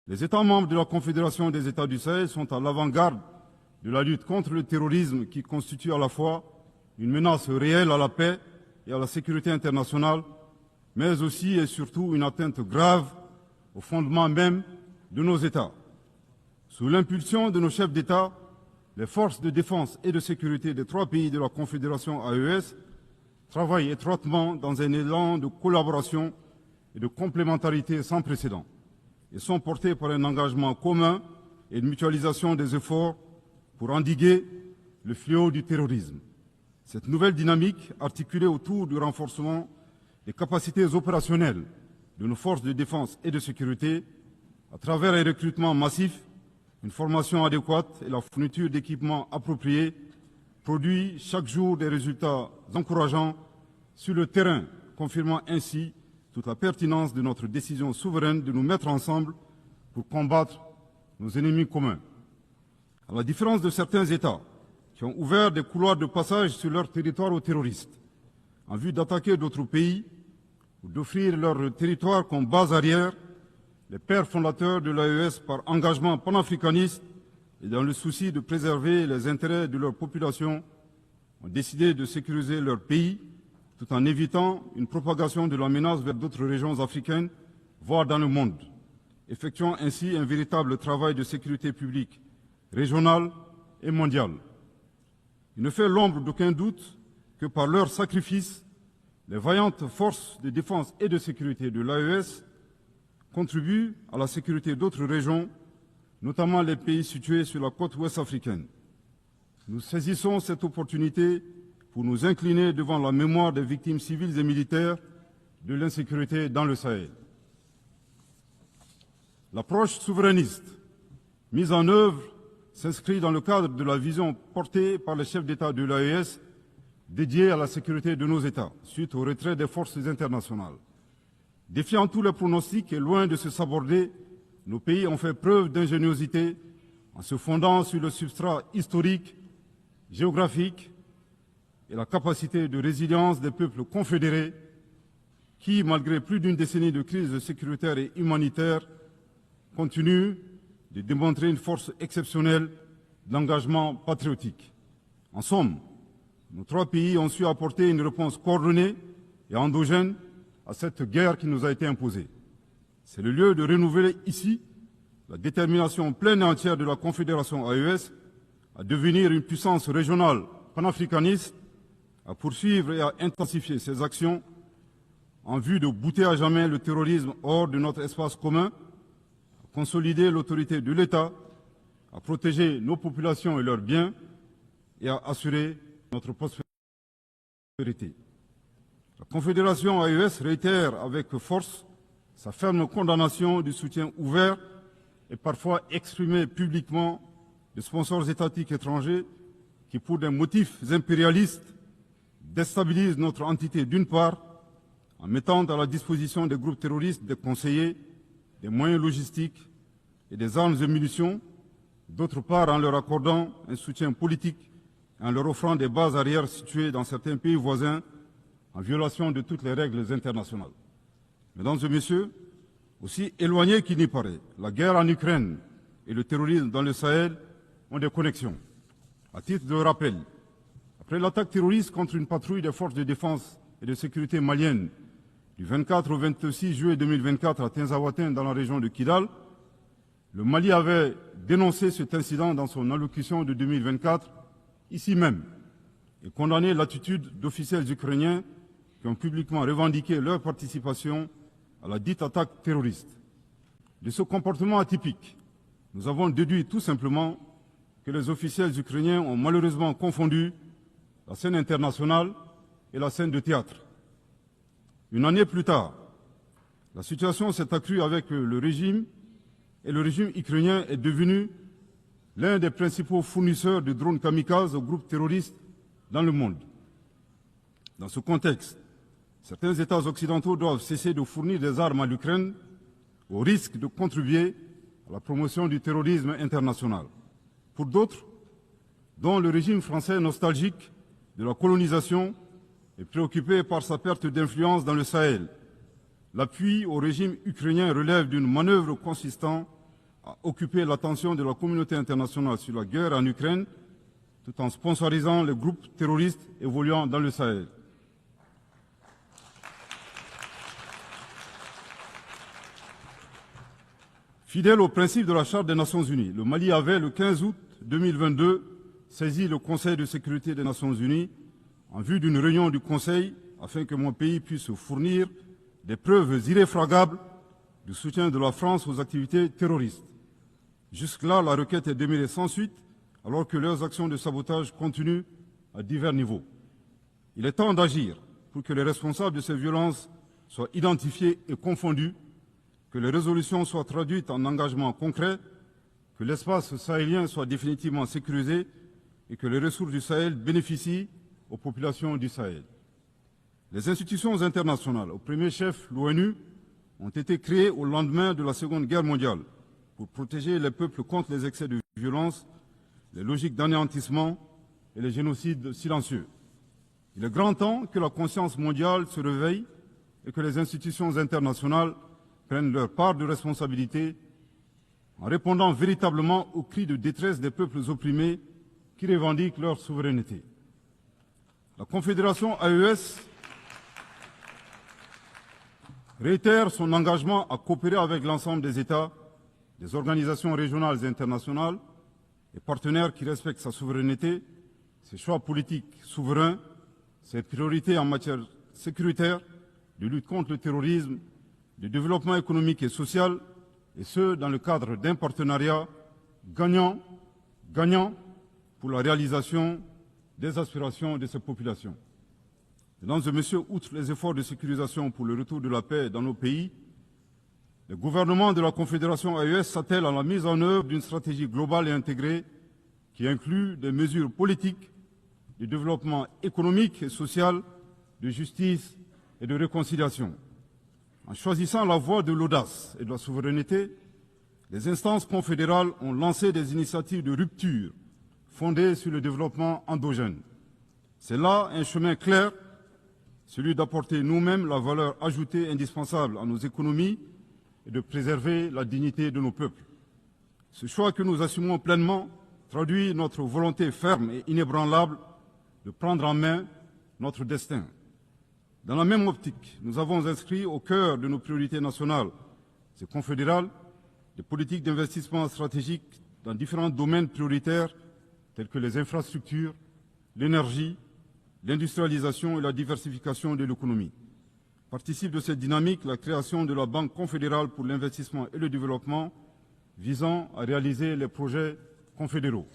Les États membres de la Confédération des États du Sahel sont à l'avant-garde de la lutte contre le terrorisme qui constitue à la fois une menace réelle à la paix et à la sécurité internationale, mais aussi et surtout une atteinte grave au fondement même de nos États. Sous l'impulsion de nos chefs d'État, les forces de défense et de sécurité des 3 pays de la Confédération AES travaillent étroitement dans un élan de collaboration et de complémentarité sans précédent et sont portés par un engagement commun et une mutualisation des efforts pour endiguer le fléau du terrorisme. Cette nouvelle dynamique, articulée autour du renforcement des capacités opérationnelles de nos forces de défense et de sécurité, à travers un recrutement massif, une formation adéquate et la fourniture d'équipements appropriés, produit chaque jour des résultats encourageants sur le terrain, confirmant ainsi toute la pertinence de notre décision souveraine de nous mettre ensemble pour combattre nos ennemis communs. À la différence de certains États qui ont ouvert des couloirs de passage sur leur territoire aux terroristes, en vue d'attaquer d'autres pays ou d'offrir leur territoire comme base arrière, les pères fondateurs de l'AES, par engagement panafricaniste et dans le souci de préserver les intérêts de leur population, ont décidé de sécuriser leur pays tout en évitant une propagation de la menace vers d'autres régions africaines, voire dans le monde, effectuant ainsi un véritable travail de sécurité publique régionale et mondiale. Il ne fait l'ombre d'aucun doute que par leur sacrifice, les vaillantes forces de défense et de sécurité de l'AES contribuent à la sécurité d'autres régions, notamment les pays situés sur la côte ouest africaine. Nous saisissons cette opportunité pour nous incliner devant la mémoire des victimes civiles et militaires de l'insécurité dans le Sahel. L'approche souverainiste mise en œuvre s'inscrit dans le cadre de la vision portée par les chefs d'État de l'AES dédiée à la sécurité de nos États, suite au retrait des forces internationales. Défiant tous les pronostics et loin de se saborder, nos pays ont fait preuve d'ingéniosité en se fondant sur le substrat historique, géographique et la capacité de résilience des peuples confédérés qui, malgré plus d'une décennie de crise sécuritaire et humanitaire, continuent de démontrer une force exceptionnelle d'engagement patriotique. En somme, nos 3 pays ont su apporter une réponse coordonnée et endogène à cette guerre qui nous a été imposée. C'est le lieu de renouveler ici la détermination pleine et entière de la Confédération AES à devenir une puissance régionale panafricaniste, à poursuivre et à intensifier ses actions en vue de bouter à jamais le terrorisme hors de notre espace commun, à consolider l'autorité de l'État, à protéger nos populations et leurs biens et à assurer notre prospérité. La Confédération AES réitère avec force sa ferme condamnation du soutien ouvert et parfois exprimé publiquement des sponsors étatiques étrangers qui, pour des motifs impérialistes, déstabilisent notre entité d'une part, en mettant à la disposition des groupes terroristes des conseillers, des moyens logistiques et des armes et munitions, d'autre part en leur accordant un soutien politique et en leur offrant des bases arrières situées dans certains pays voisins en violation de toutes les règles internationales. Mesdames et messieurs, aussi éloignés qu'il n'y paraît, la guerre en Ukraine et le terrorisme dans le Sahel ont des connexions. À titre de rappel, après l'attaque terroriste contre une patrouille des forces de défense et de sécurité maliennes du 24 au 26 juillet 2024 à Tinzaouatin dans la région de Kidal, le Mali avait dénoncé cet incident dans son allocution de 2024, ici même, et condamné l'attitude d'officiels ukrainiens qui ont publiquement revendiqué leur participation à la dite attaque terroriste. De ce comportement atypique, nous avons déduit tout simplement que les officiels ukrainiens ont malheureusement confondu la scène internationale et la scène de théâtre. Une année plus tard, la situation s'est accrue avec le régime et le régime ukrainien est devenu l'un des principaux fournisseurs de drones kamikazes aux groupes terroristes dans le monde. Dans ce contexte, certains États occidentaux doivent cesser de fournir des armes à l'Ukraine au risque de contribuer à la promotion du terrorisme international. Pour d'autres, dont le régime français nostalgique de la colonisation est préoccupé par sa perte d'influence dans le Sahel, l'appui au régime ukrainien relève d'une manœuvre consistant à occuper l'attention de la communauté internationale sur la guerre en Ukraine, tout en sponsorisant les groupes terroristes évoluant dans le Sahel. Fidèle au principe de la Charte des Nations Unies, le Mali avait, le 15 août 2022, saisi le Conseil de sécurité des Nations Unies en vue d'une réunion du Conseil afin que mon pays puisse fournir des preuves irréfragables du soutien de la France aux activités terroristes. Jusque-là, la requête est demeurée sans suite, alors que leurs actions de sabotage continuent à divers niveaux. Il est temps d'agir pour que les responsables de ces violences soient identifiés et confondus, que les résolutions soient traduites en engagements concrets, que l'espace sahélien soit définitivement sécurisé et que les ressources du Sahel bénéficient aux populations du Sahel. Les institutions internationales, au premier chef l'ONU, ont été créées au lendemain de la Seconde Guerre mondiale pour protéger les peuples contre les excès de violence, les logiques d'anéantissement et les génocides silencieux. Il est grand temps que la conscience mondiale se réveille et que les institutions internationales prennent leur part de responsabilité en répondant véritablement aux cris de détresse des peuples opprimés qui revendiquent leur souveraineté. La Confédération AES réitère son engagement à coopérer avec l'ensemble des États, des organisations régionales et internationales, et partenaires qui respectent sa souveraineté, ses choix politiques souverains, ses priorités en matière sécuritaire, de lutte contre le terrorisme, de développement économique et social, et ce, dans le cadre d'un partenariat gagnant-gagnant pour la réalisation des aspirations de ces populations. Mesdames et messieurs, outre les efforts de sécurisation pour le retour de la paix dans nos pays, le gouvernement de la Confédération AES s'attelle à la mise en œuvre d'une stratégie globale et intégrée qui inclut des mesures politiques, de développement économique et social, de justice et de réconciliation. En choisissant la voie de l'audace et de la souveraineté, les instances confédérales ont lancé des initiatives de rupture fondées sur le développement endogène. C'est là un chemin clair, celui d'apporter nous-mêmes la valeur ajoutée indispensable à nos économies et de préserver la dignité de nos peuples. Ce choix que nous assumons pleinement traduit notre volonté ferme et inébranlable de prendre en main notre destin. Dans la même optique, nous avons inscrit au cœur de nos priorités nationales et confédérales des politiques d'investissement stratégiques dans différents domaines prioritaires tels que les infrastructures, l'énergie, l'industrialisation et la diversification de l'économie. Participe de cette dynamique la création de la Banque confédérale pour l'investissement et le développement visant à réaliser les projets confédéraux.